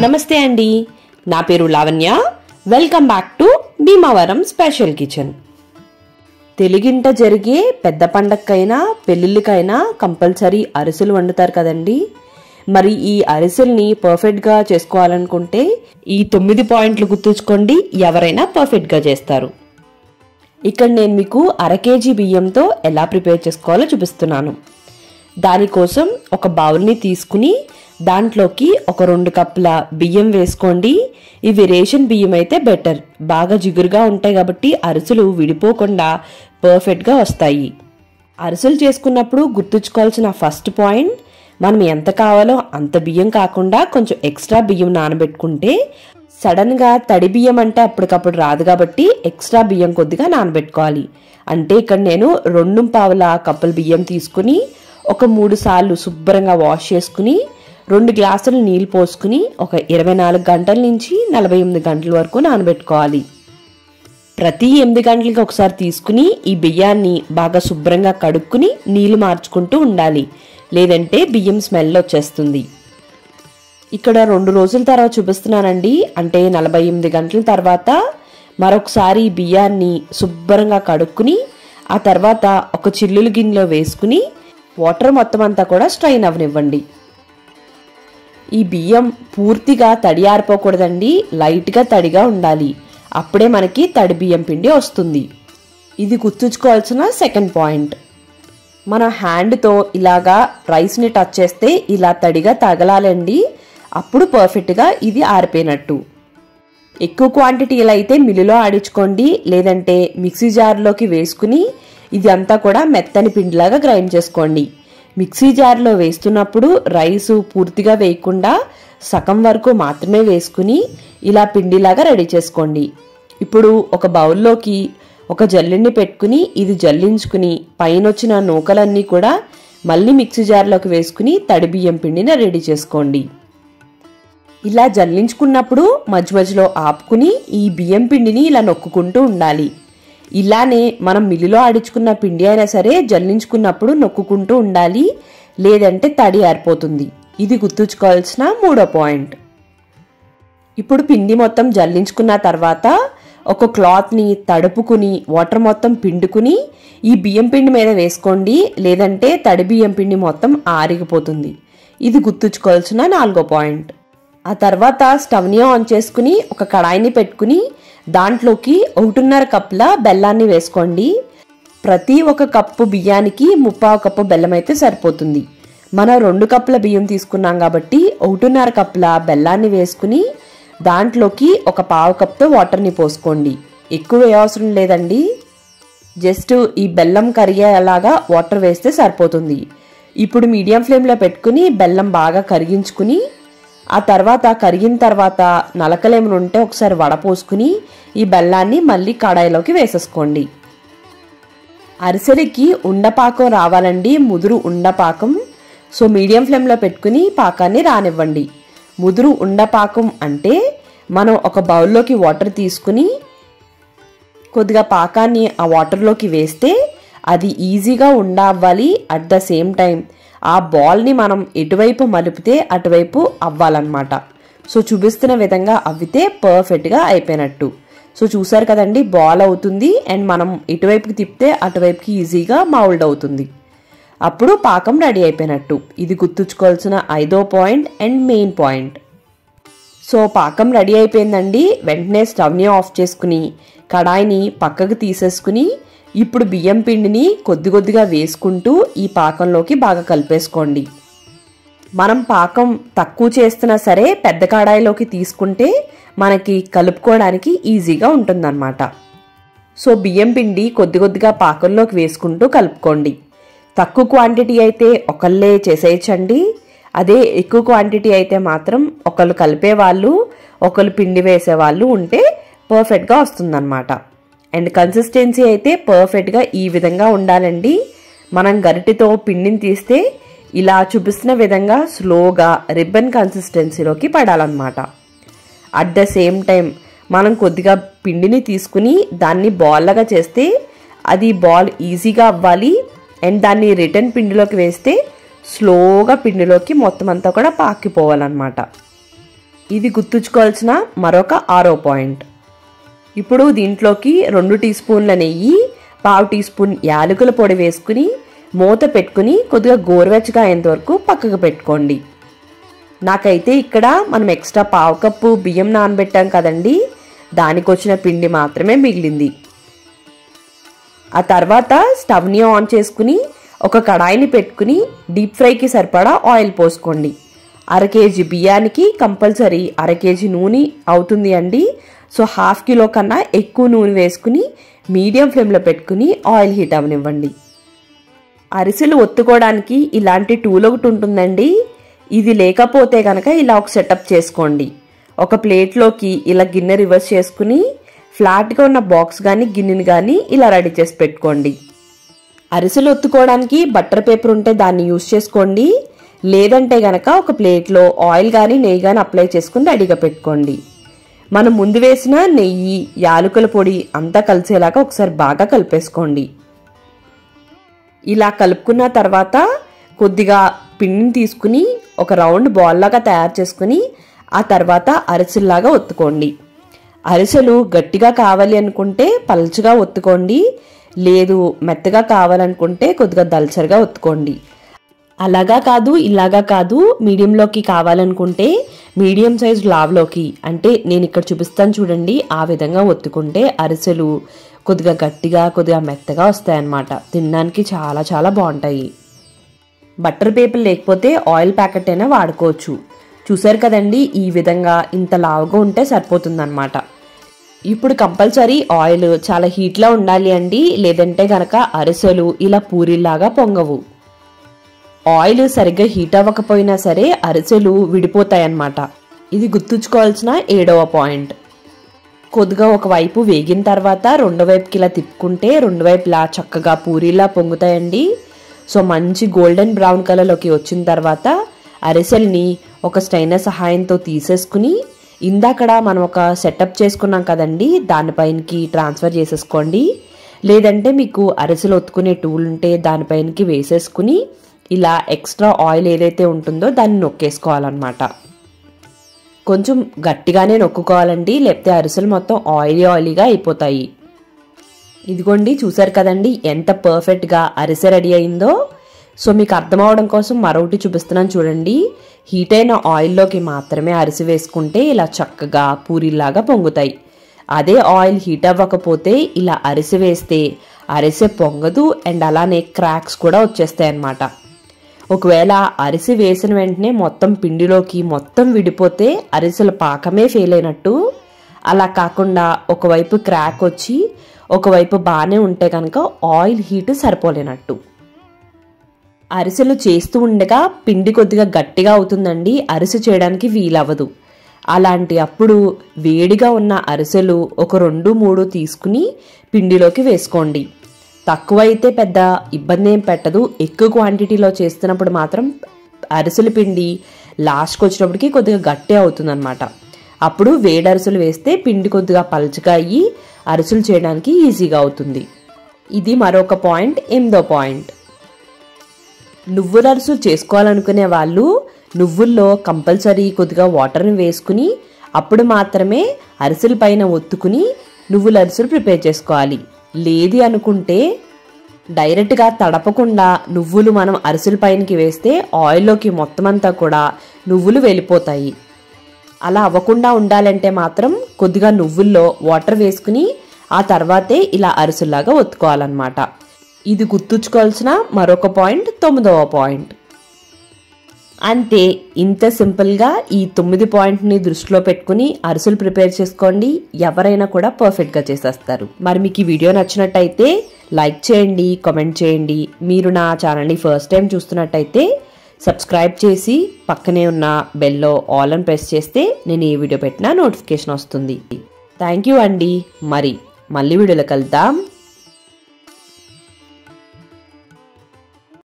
నమస్తే అండి, నా పేరు Lavanya. Welcome back to Bhimavaram special kitchen. తెలుగింట జరిగే పెద్ద పండగకైనా పెళ్ళిళ్ళకైనా కంపల్సరీ అరిసెలు వండుతారు కదండి. మరి ఈ అరిసెల్ని పర్ఫెక్ట్గా చేసుకోవాలనుకుంటే ఈ 9 పాయింట్లు గుర్తుంచుకోండి, ఎవరైనా పర్ఫెక్ట్గా చేస్తారు. ఇక్కడ నేను మీకు 1/2 kg బియ్యంతో ఎలా ప్రిపేర్ చేసుకోవాలో చూపిస్తున్నాను. దానికోసం ఒక బౌల్ని తీసుకుని దాంట్లోకి ఒక 2 కప్పుల బియ్యం వేసుకోండి. ఇవి రేషన్ బియ్యం అయితే బెటర్, బాగా జిగురుగా ఉంటాయి కాబట్టి అరిసెలు విడిపోకుండా పర్ఫెక్ట్గా వస్తాయి. అరిసెలు చేసుకున్నప్పుడు గుర్తుంచుకోవాల్సిన ఫస్ట్ పాయింట్, మనం ఎంత కావాలో అంత బియ్యం కాకుండా కొంచెం ఎక్స్ట్రా బియ్యం నానబెట్టుకుంటే సడన్గా తడి బియ్యం అంటే అప్పటికప్పుడు రాదు కాబట్టి ఎక్స్ట్రా బియ్యం కొద్దిగా నానబెట్టుకోవాలి. అంటే ఇక్కడ నేను 2.25 కప్పుల బియ్యం తీసుకుని ఒక 3 సార్లు శుభ్రంగా వాష్ చేసుకుని 2 గ్లాసులు నీళ్ళు పోసుకుని ఒక 24 గంటల నుంచి 48 గంటల వరకు నానబెట్టుకోవాలి. ప్రతి 8 గంటలకి ఒకసారి తీసుకుని ఈ బియ్యాన్ని బాగా శుభ్రంగా కడుక్కుని నీళ్లు మార్చుకుంటూ ఉండాలి, లేదంటే బియ్యం స్మెల్ వచ్చేస్తుంది. ఇక్కడ 2 రోజుల తర్వాత చూపిస్తున్నానండి. అంటే 48 గంటల తర్వాత మరొకసారి ఈ బియ్యాన్ని శుభ్రంగా కడుక్కుని ఆ తర్వాత ఒక చిల్లులు గిన్నెలో వేసుకుని వాటర్ మొత్తం అంతా కూడా స్ట్రైన్ అవ్వనివ్వండి. ఈ బియ్యం పూర్తిగా తడి ఆరిపోకూడదండి, లైట్గా తడిగా ఉండాలి. అప్పుడే మనకి తడి బియ్యం పిండి వస్తుంది. ఇది గుర్తుంచుకోవాల్సిన సెకండ్ పాయింట్. మన హ్యాండ్తో ఇలాగా రైస్ని టచ్ చేస్తే ఇలా తడిగా తగలాలండి, అప్పుడు పర్ఫెక్ట్గా ఇది ఆరిపోయినట్టు. ఎక్కువ క్వాంటిటీలు అయితే మిల్లులో ఆడించుకోండి, లేదంటే మిక్సీ జార్లోకి వేసుకుని ఇది అంతా కూడా మెత్తని పిండిలాగా గ్రైండ్ చేసుకోండి. మిక్సీ జార్లో వేస్తున్నప్పుడు రైసు పూర్తిగా వేయకుండా సగం వరకు మాత్రమే వేసుకుని ఇలా పిండిలాగా రెడీ చేసుకోండి. ఇప్పుడు ఒక బౌల్లోకి ఒక జల్లిని పెట్టుకుని ఇది జల్లించుకుని పైన వచ్చిన నూకలన్నీ కూడా మళ్ళీ మిక్సీ జార్లోకి వేసుకుని తడి బియ్యం పిండిని రెడీ చేసుకోండి. ఇలా జల్లించుకున్నప్పుడు మధ్య మధ్యలో ఆపుకుని ఈ బియ్యం పిండిని ఇలా నొక్కుకుంటూ ఉండాలి. ఇలానే మనం మిల్లులో ఆడించుకున్న పిండి అయినా సరే జల్లించుకున్నప్పుడు నొక్కుకుంటూ ఉండాలి, లేదంటే తడి ఆరిపోతుంది. ఇది గుర్తుంచుకోవాల్సిన 3వ పాయింట్. ఇప్పుడు పిండి మొత్తం జల్లించుకున్న తర్వాత ఒక క్లాత్ని తడుపుకుని వాటర్ మొత్తం పిండుకుని ఈ బియ్యం పిండి మీద వేసుకోండి, లేదంటే తడి బియ్యం పిండి మొత్తం ఆరిగిపోతుంది. ఇది గుర్తుంచుకోవాల్సిన 4వ పాయింట్. ఆ తర్వాత స్టవ్ని ఆన్ చేసుకుని ఒక కడాయిని పెట్టుకుని దాంట్లోకి 1.5 కప్పుల బెల్లాన్ని వేసుకోండి. ప్రతి 1 కప్పు బియ్యానికి 3/4 కప్పు బెల్లం అయితే సరిపోతుంది. మనం 2 కప్పుల బియ్యం తీసుకున్నాం కాబట్టి 1.5 కప్పుల బెల్లాన్ని వేసుకుని దాంట్లోకి ఒక 1/4 కప్తో వాటర్ని పోసుకోండి. ఎక్కువ అవసరం లేదండి, జస్ట్ ఈ బెల్లం కరిగేలాగా వాటర్ వేస్తే సరిపోతుంది. ఇప్పుడు మీడియం ఫ్లేమ్లో పెట్టుకుని బెల్లం బాగా కరిగించుకుని ఆ తర్వాత కరిగిన తర్వాత నలకలేమని ఉంటే ఒకసారి వడపోసుకుని ఈ బెల్లాన్ని మళ్ళీ కడాయిలోకి వేసేసుకోండి. అరిసెలకి ఉండపాకం రావాలండి, ముదురు ఉండపాకం. సో మీడియం ఫ్లేమ్లో పెట్టుకుని పాకాన్ని రానివ్వండి. ముదురు ఉండపాకం అంటే మనం ఒక బౌల్లోకి వాటర్ తీసుకుని కొద్దిగా పాకాన్ని ఆ వాటర్లోకి వేస్తే అది ఈజీగా అవ్వాలి. అట్ ద సేమ్ టైం ఆ బాల్ని మనం ఎటువైపు మలిపితే అటువైపు అవ్వాలన్నమాట. సో చూపిస్తున్న విధంగా అవ్వితే పర్ఫెక్ట్గా అయిపోయినట్టు. సో చూసారు కదండి, బాల్ అవుతుంది అండ్ మనం ఎటువైపుకి తిప్పితే అటువైపుకి ఈజీగా మౌల్డ్ అవుతుంది. అప్పుడు పాకం రెడీ అయిపోయినట్టు. ఇది గుర్తుంచుకోవాల్సిన 5వ point and main point. So పాకం రెడీ అయిపోయిందండి. వెంటనే స్టవ్ని ఆఫ్ చేసుకుని కడాయిని పక్కకు తీసేసుకుని ఇప్పుడు బియ్యం పిండిని కొద్దిగా వేసుకుంటూ ఈ పాకంలోకి బాగా కలిపేసుకోండి. మనం పాకం తక్కువ చేస్తున్నా సరే పెద్ద కడాయిలోకి తీసుకుంటే మనకి కలుపుకోవడానికి ఈజీగా ఉంటుందన్నమాట. సో బియ్యం పిండి కొద్దిగా పాకంలోకి వేసుకుంటూ కలుపుకోండి. తక్కువ క్వాంటిటీ అయితే ఒకళ్ళే చేసేయచ్చండి. అదే ఎక్కువ క్వాంటిటీ అయితే మాత్రం ఒకళ్ళు కలిపేవాళ్ళు ఒకళ్ళు పిండి వేసేవాళ్ళు ఉంటే పర్ఫెక్ట్గా వస్తుందన్నమాట. అండ్ కన్సిస్టెన్సీ అయితే పర్ఫెక్ట్గా ఈ విధంగా ఉండాలండి. మనం గరిటెతో పిండిని తీస్తే ఇలా చూపిస్తున్న విధంగా స్లోగా రిబ్బన్ కన్సిస్టెన్సీలోకి పడాలన్నమాట. అట్ ద సేమ్ టైం మనం కొద్దిగా పిండిని తీసుకుని దాన్ని బాల్లాగా చేస్తే అది బాల్ ఈజీగా అవ్వాలి. అండ్ దాన్ని రిటర్న్ పిండిలోకి వేస్తే స్లోగా పిండిలోకి మొత్తం అంతా కూడా పాకిపోవాలన్నమాట. ఇది గుర్తుంచుకోవాల్సిన మరొక 6వ పాయింట్. ఇప్పుడు దీంట్లోకి 2 టీ స్పూన్ల నెయ్యి, 1/2 టీ స్పూన్ యాలకుల పొడి వేసుకుని మూత పెట్టుకుని కొద్దిగా గోరువెచ్చగా అయ్యేంత వరకు పక్కకు పెట్టుకోండి. నాకైతే ఇక్కడ మనం ఎక్స్ట్రా 1/2 కప్పు బియ్యం నానబెట్టాం కదండి, దానికి వచ్చిన పిండి మాత్రమే మిగిలింది. ఆ తర్వాత స్టవ్ని ఆన్ చేసుకుని ఒక కడాయిని పెట్టుకుని డీప్ ఫ్రైకి సరిపడా ఆయిల్ పోసుకోండి. 1/2 కేజీ బియ్యానికి కంపల్సరీ 1/2 కేజీ నూనె అవుతుంది అండి. సో 1/2 కిలో కన్నా ఎక్కువ నూనె వేసుకుని మీడియం ఫ్లేమ్లో పెట్టుకుని ఆయిల్ హీట్ అవనివ్వండి. అరిసెలు ఒత్తుకోవడానికి ఇలాంటి టూల్ ఒకటి ఉంటుందండి. ఇది లేకపోతే కనుక ఇలా ఒక సెటప్ చేసుకోండి. ఒక ప్లేట్లోకి ఇలా గిన్నె రివర్స్ చేసుకుని ఫ్లాట్గా ఉన్న బాక్స్ కానీ గిన్నెని కానీ ఇలా రెడీ చేసి పెట్టుకోండి. అరిసెలు ఒత్తుకోవడానికి బటర్ పేపర్ ఉంటే దాన్ని యూజ్ చేసుకోండి. లేదంటే గనక ఒక ప్లేట్లో ఆయిల్ కానీ నెయ్యి కానీ అప్లై చేసుకుని రెడీగా పెట్టుకోండి. మనం ముందు వేసిన నెయ్యి, యాలకుల పొడి అంతా కలిసేలాగా ఒకసారి బాగా కలిపేసుకోండి. ఇలా కలుపుకున్న తర్వాత కొద్దిగా పిండిని తీసుకుని ఒక రౌండ్ బాల్ లాగా తయారు చేసుకుని ఆ తర్వాత అరిసెల్లాగా ఒత్తుకోండి. అరిసెలు గట్టిగా కావాలి అనుకుంటే పల్చగా ఒత్తుకోండి, లేదు మెత్తగా కావాలనుకుంటే కొద్దిగా దల్చరగా ఒత్తుకోండి. అలాగా కాదు ఇలాగా కాదు, మీడియంలోకి కావాలనుకుంటే మీడియం సైజ్ లావ్లోకి, అంటే నేను ఇక్కడ చూపిస్తాను చూడండి, ఆ విధంగా ఒత్తుకుంటే అరిసెలు కొద్దిగా గట్టిగా కొద్దిగా మెత్తగా వస్తాయన్నమాట. తినడానికి చాలా చాలా బాగుంటాయి. బటర్ పేపర్ లేకపోతే ఆయిల్ ప్యాకెట్ అయినా వాడుకోవచ్చు. చూసారు కదండి, ఈ విధంగా ఇంత లావుగా ఉంటే సరిపోతుందన్నమాట. ఇప్పుడు కంపల్సరీ ఆయిల్ చాలా హీట్లో ఉండాలి అండి, లేదంటే గనక అరిసెలు ఇలా పూరిలాగా పొంగవు. ఆయిల్ సరిగ్గా హీట్ అవ్వకపోయినా సరే అరిసెలు విడిపోతాయన్నమాట. ఇది గుర్తుంచుకోవాల్సిన 7వ పాయింట్. కొద్దిగా ఒకవైపు వేగిన తర్వాత రెండో వైపుకి ఇలా తిప్పుకుంటే రెండు వైపులా చక్కగా పూరిలా పొంగుతాయండి. సో మంచి గోల్డెన్ బ్రౌన్ కలర్లోకి వచ్చిన తర్వాత అరిసెల్ని ఒక స్టైనర్ సహాయంతో తీసేసుకుని ఇందాకడ మనం ఒక సెటప్ చేసుకున్నాం కదండి, దానిపైనకి ట్రాన్స్ఫర్ చేసేసుకోండి. లేదంటే మీకు అరిసెలు ఒత్తుకునే టూల్ ఉంటే దానిపైనకి వేసేసుకుని ఇలా ఎక్స్ట్రా ఆయిల్ ఏదైతే ఉంటుందో దాన్ని నొక్కేసుకోవాలన్నమాట. కొంచెం గట్టిగానే నొక్కుకోవాలండి, లేకపోతే అరిసెలు మొత్తం ఆయిలీగా అయిపోతాయి. ఇదిగోండి చూసారు కదండి ఎంత పర్ఫెక్ట్గా అరిసె రెడీ అయిందో. సో మీకు అర్థం అవడం కోసం మరొకటి చూపిస్తున్నాను చూడండి. హీట్ అయిన ఆయిల్లోకి మాత్రమే అరిసె వేసుకుంటే ఇలా చక్కగా పూరిలాగా పొంగుతాయి. అదే ఆయిల్ హీట్ అవ్వకపోతే ఇలా అరిసె వేస్తే అరిసె పొంగదు అండ్ అలానే క్రాక్స్ కూడా వచ్చేస్తాయి అన్నమాట. ఒకవేళ అరిసె వేసిన వెంటనే మొత్తం పిండిలోకి మొత్తం విడిపోతే అరిసెల పాకమే ఫెయిల్ అయినట్టు. అలా కాకుండా ఒకవైపు క్రాక్ వచ్చి ఒకవైపు బాగానే ఉంటే కనుక ఆయిల్ హీట్ సరిపోలేనట్టు. అరిసెలు చేస్తూ ఉండగా పిండి కొద్దిగా గట్టిగా అవుతుందండి, అరిసె చేయడానికి వీలవ్వదు. అలాంటి అప్పుడు వేడిగా ఉన్న అరిసెలు ఒక 2-3 తీసుకుని పిండిలోకి వేసుకోండి. తక్కువ అయితే పెద్ద ఇబ్బంది ఏం పెట్టదు. ఎక్కువ క్వాంటిటీలో చేస్తున్నప్పుడు మాత్రం అరిసెల పిండి లాస్ట్కి వచ్చినప్పటికి కొద్దిగా గట్టి అవుతుందన్నమాట. అప్పుడు వేడి అరిసెలు వేస్తే పిండి కొద్దిగా పలుచగా అయ్యి అరిసెలు చేయడానికి ఈజీగా అవుతుంది. ఇది మరొక పాయింట్. 8వ పాయింట్. నువ్వుల అరిసెలు చేసుకోవాలనుకునే వాళ్ళు నువ్వుల్లో కంపల్సరీ కొద్దిగా వాటర్ని వేసుకుని అప్పుడు మాత్రమే అరిసెల పైన ఒత్తుకుని నువ్వుల అరిసెలు ప్రిపేర్ చేసుకోవాలి. లేదు అనుకుంటే డైరెక్ట్గా తడపకుండా నువ్వులు మనం అరిసెల పైనకి వేస్తే ఆయిల్లోకి మొత్తం అంతా కూడా నువ్వులు వెళ్ళిపోతాయి. అలా అవ్వకుండా ఉండాలంటే మాత్రం కొద్దిగా నువ్వుల్లో వాటర్ వేసుకుని ఆ తర్వాతే ఇలా అరిసెల్లాగా ఒత్తుకోవాలన్నమాట. ఇది గుర్తుంచుకోవాల్సిన మరొక పాయింట్. 9వ పాయింట్. అంతే, ఇంత సింపుల్గా ఈ 9 పాయింట్ని దృష్టిలో పెట్టుకుని అరిసెలు ప్రిపేర్ చేసుకోండి. ఎవరైనా కూడా పర్ఫెక్ట్గా చేసేస్తారు. మరి మీకు ఈ వీడియో నచ్చినట్టయితే లైక్ చేయండి, కామెంట్ చేయండి. మీరు నా ఛానల్ని ఫస్ట్ టైం చూస్తున్నట్టయితే సబ్స్క్రైబ్ చేసి పక్కనే ఉన్న బెల్లో ఆల్ అని ప్రెస్ చేస్తే నేను ఏ వీడియో పెట్టినా నోటిఫికేషన్ వస్తుంది. థ్యాంక్ యూ అండి. మళ్ళీ వీడియోలో కలుద్దాం.